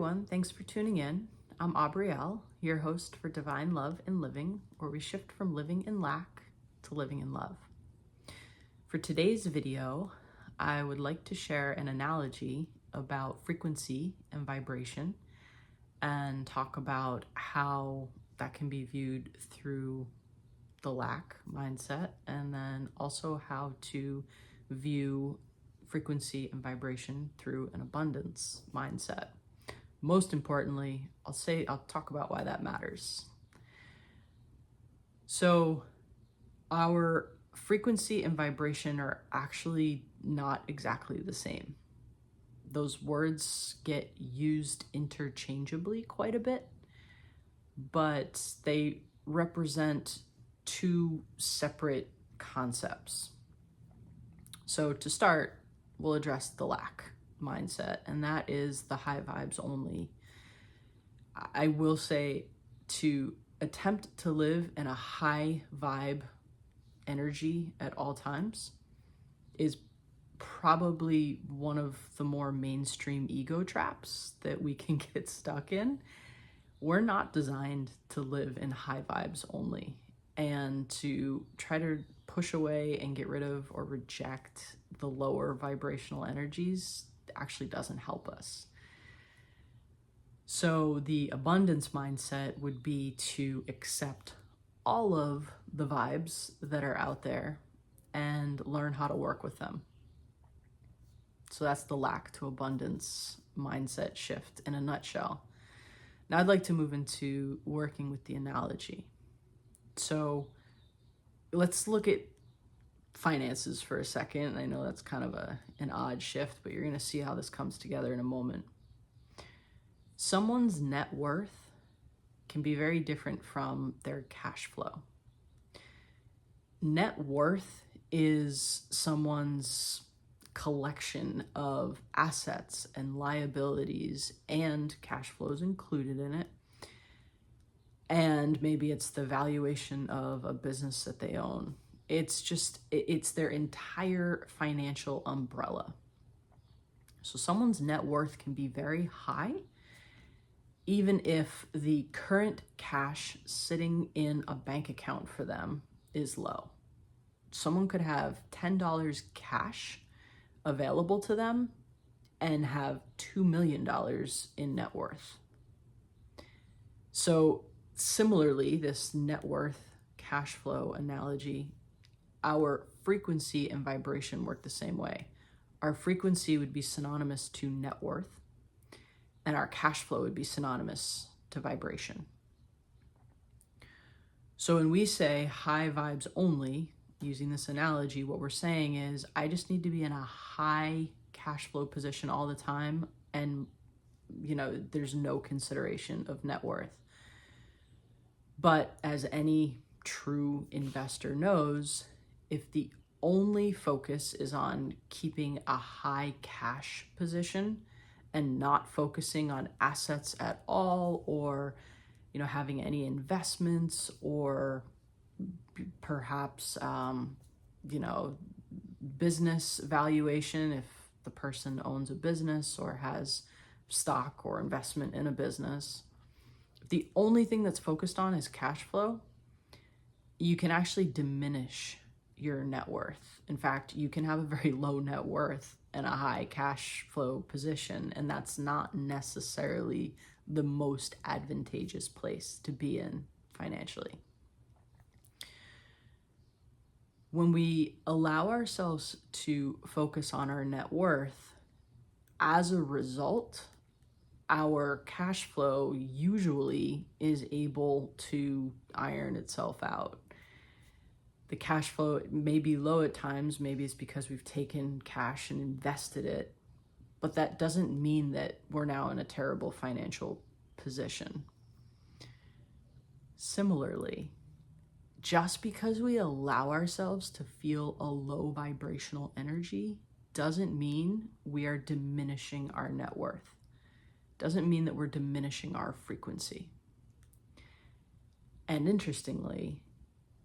everyone. Thanks for tuning in. I'm Aubrielle, your host for Divine Love and Living, where we shift from living in lack to living in love. For today's video, I would like to share an analogy about frequency and vibration and talk about how that can be viewed through the lack mindset, and then also how to view frequency and vibration through an abundance mindset. Most importantly, I'll talk about why that matters. So our frequency and vibration are actually not exactly the same. Those words get used interchangeably quite a bit, but they represent two separate concepts. So to start, we'll address the lack mindset, and that is the high vibes only. I will say to attempt to live in a high vibe energy at all times is probably one of the more mainstream ego traps that we can get stuck in. We're not designed to live in high vibes only, and to try to push away and get rid of or reject the lower vibrational energies actually doesn't help us. So the abundance mindset would be to accept all of the vibes that are out there and learn how to work with them. So that's the lack to abundance mindset shift in a nutshell. Now I'd like to move into working with the analogy. So let's look at finances for a second. I know that's kind of an odd shift, but you're going to see how this comes together in a moment. Someone's net worth can be very different from their cash flow. Net worth is someone's collection of assets and liabilities and cash flows included in it. And maybe it's the valuation of a business that they own. It's their entire financial umbrella. So someone's net worth can be very high, even if the current cash sitting in a bank account for them is low. Someone could have $10 cash available to them and have $2 million in net worth. So similarly, this net worth cash flow analogy, our frequency and vibration work the same way. Our frequency would be synonymous to net worth, and our cash flow would be synonymous to vibration. So when we say high vibes only, using this analogy, what we're saying is I just need to be in a high cash flow position all the time, and there's no consideration of net worth. But as any true investor knows, if the only focus is on keeping a high cash position and not focusing on assets at all, or having any investments, or perhaps business valuation if the person owns a business or has stock or investment in a business, if the only thing that's focused on is cash flow, you can actually diminish your net worth. In fact, you can have a very low net worth and a high cash flow position, and that's not necessarily the most advantageous place to be in financially. When we allow ourselves to focus on our net worth, as a result, our cash flow usually is able to iron itself out. The cash flow may be low at times. Maybe it's because we've taken cash and invested it, but that doesn't mean that we're now in a terrible financial position. Similarly, just because we allow ourselves to feel a low vibrational energy doesn't mean we are diminishing our net worth. Doesn't mean that we're diminishing our frequency. And interestingly,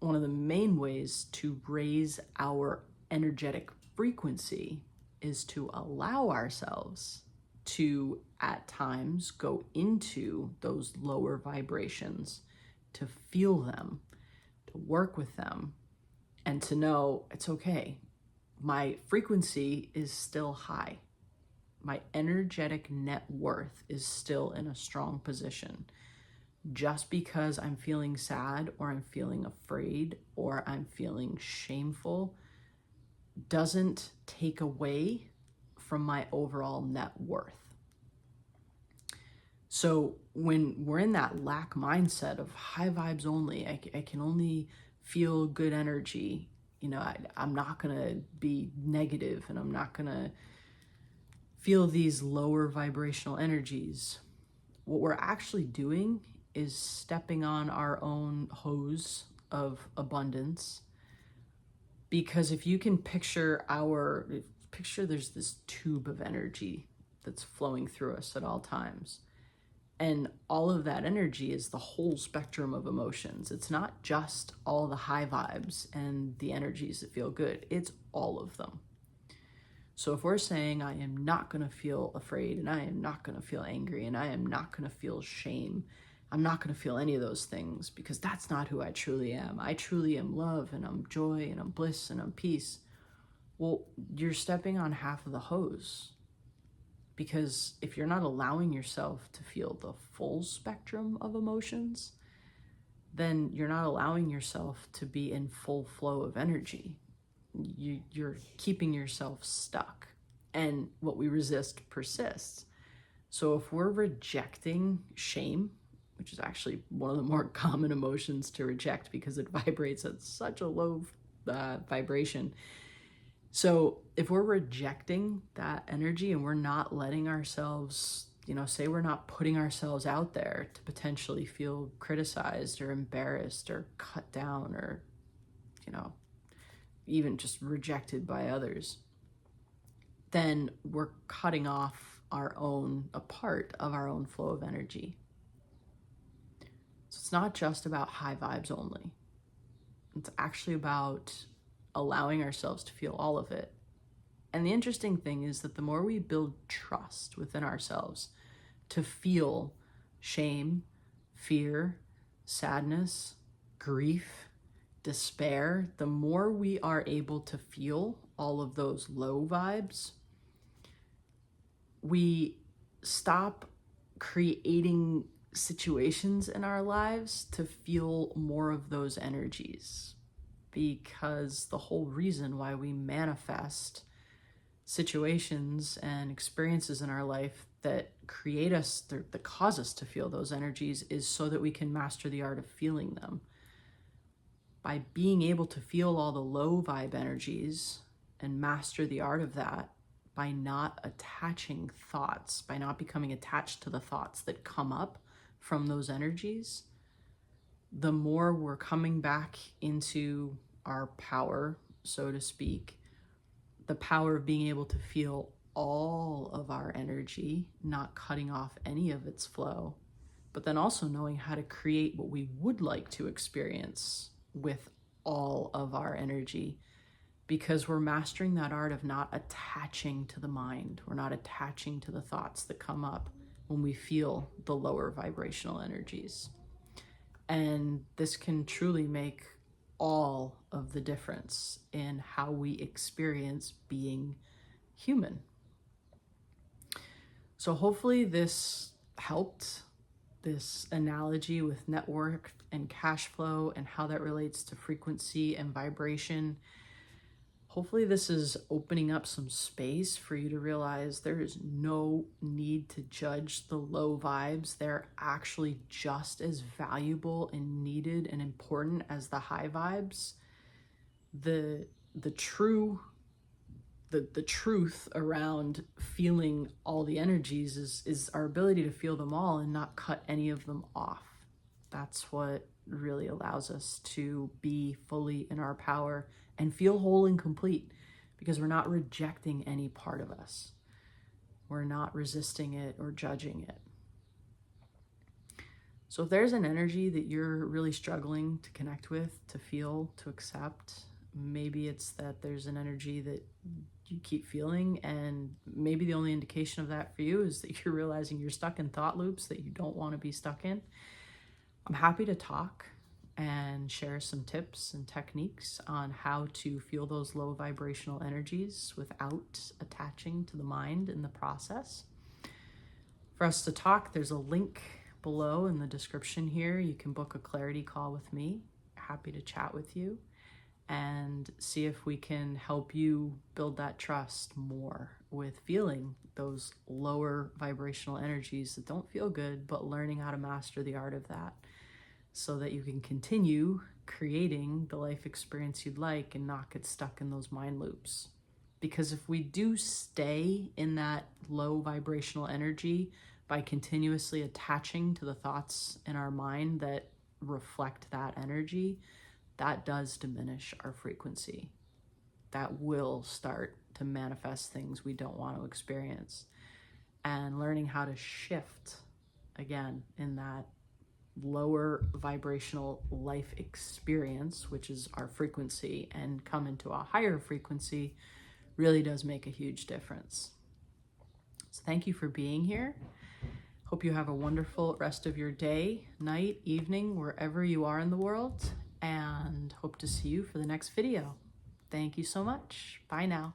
one of the main ways to raise our energetic frequency is to allow ourselves to at times go into those lower vibrations, to feel them, to work with them, and to know it's okay. My frequency is still high. My energetic net worth is still in a strong position. Just because I'm feeling sad or I'm feeling afraid or I'm feeling shameful doesn't take away from my overall net worth. So when we're in that lack mindset of high vibes only, I can only feel good energy, I'm not going to be negative and I'm not going to feel these lower vibrational energies. What we're actually doing is stepping on our own hose of abundance. Because if you can picture there's this tube of energy that's flowing through us at all times. And all of that energy is the whole spectrum of emotions. It's not just all the high vibes and the energies that feel good. It's all of them. So if we're saying I am not going to feel afraid and I am not going to feel angry and I am not going to feel shame, I'm not going to feel any of those things because that's not who I truly am. I truly am love and I'm joy and I'm bliss and I'm peace. Well, you're stepping on half of the hose, because if you're not allowing yourself to feel the full spectrum of emotions, then you're not allowing yourself to be in full flow of energy. You're keeping yourself stuck, and what we resist persists. So if we're rejecting shame, which is actually one of the more common emotions to reject because it vibrates at such a low vibration. So if we're rejecting that energy and we're not letting ourselves, say we're not putting ourselves out there to potentially feel criticized or embarrassed or cut down or, even just rejected by others, then we're cutting off a part of our own flow of energy. So it's not just about high vibes only. It's actually about allowing ourselves to feel all of it. And the interesting thing is that the more we build trust within ourselves to feel shame, fear, sadness, grief, despair, the more we are able to feel all of those low vibes, we stop creating situations in our lives to feel more of those energies. Because the whole reason why we manifest situations and experiences in our life that create us, that cause us to feel those energies, is so that we can master the art of feeling them. By being able to feel all the low vibe energies and master the art of that, by not attaching thoughts, by not becoming attached to the thoughts that come up from those energies, the more we're coming back into our power, so to speak, the power of being able to feel all of our energy, not cutting off any of its flow, but then also knowing how to create what we would like to experience with all of our energy, because we're mastering that art of not attaching to the mind. We're not attaching to the thoughts that come up when we feel the lower vibrational energies. And this can truly make all of the difference in how we experience being human. So hopefully this helped, this analogy with network and cash flow and how that relates to frequency and vibration. Hopefully this is opening up some space for you to realize there is no need to judge the low vibes. They're actually just as valuable and needed and important as the high vibes. The truth around feeling all the energies is our ability to feel them all and not cut any of them off. That's what really allows us to be fully in our power and feel whole and complete, because we're not rejecting any part of us. We're not resisting it or judging it. So if there's an energy that you're really struggling to connect with, to feel, to accept, Maybe it's that there's an energy that you keep feeling, and maybe the only indication of that for you is that you're realizing you're stuck in thought loops that you don't want to be stuck in. I'm happy to talk and share some tips and techniques on how to feel those low vibrational energies without attaching to the mind in the process. For us to talk, there's a link below in the description here. You can book a clarity call with me. Happy to chat with you and see if we can help you build that trust more with feeling those lower vibrational energies that don't feel good, but learning how to master the art of that so that you can continue creating the life experience you'd like and not get stuck in those mind loops. Because if we do stay in that low vibrational energy by continuously attaching to the thoughts in our mind that reflect that energy, that does diminish our frequency. That will start to manifest things we don't want to experience. And learning how to shift, again, in that lower vibrational life experience, which is our frequency, and come into a higher frequency really does make a huge difference. So thank you for being here. Hope you have a wonderful rest of your day, night, evening, wherever you are in the world, and hope to see you for the next video. Thank you so much. Bye now.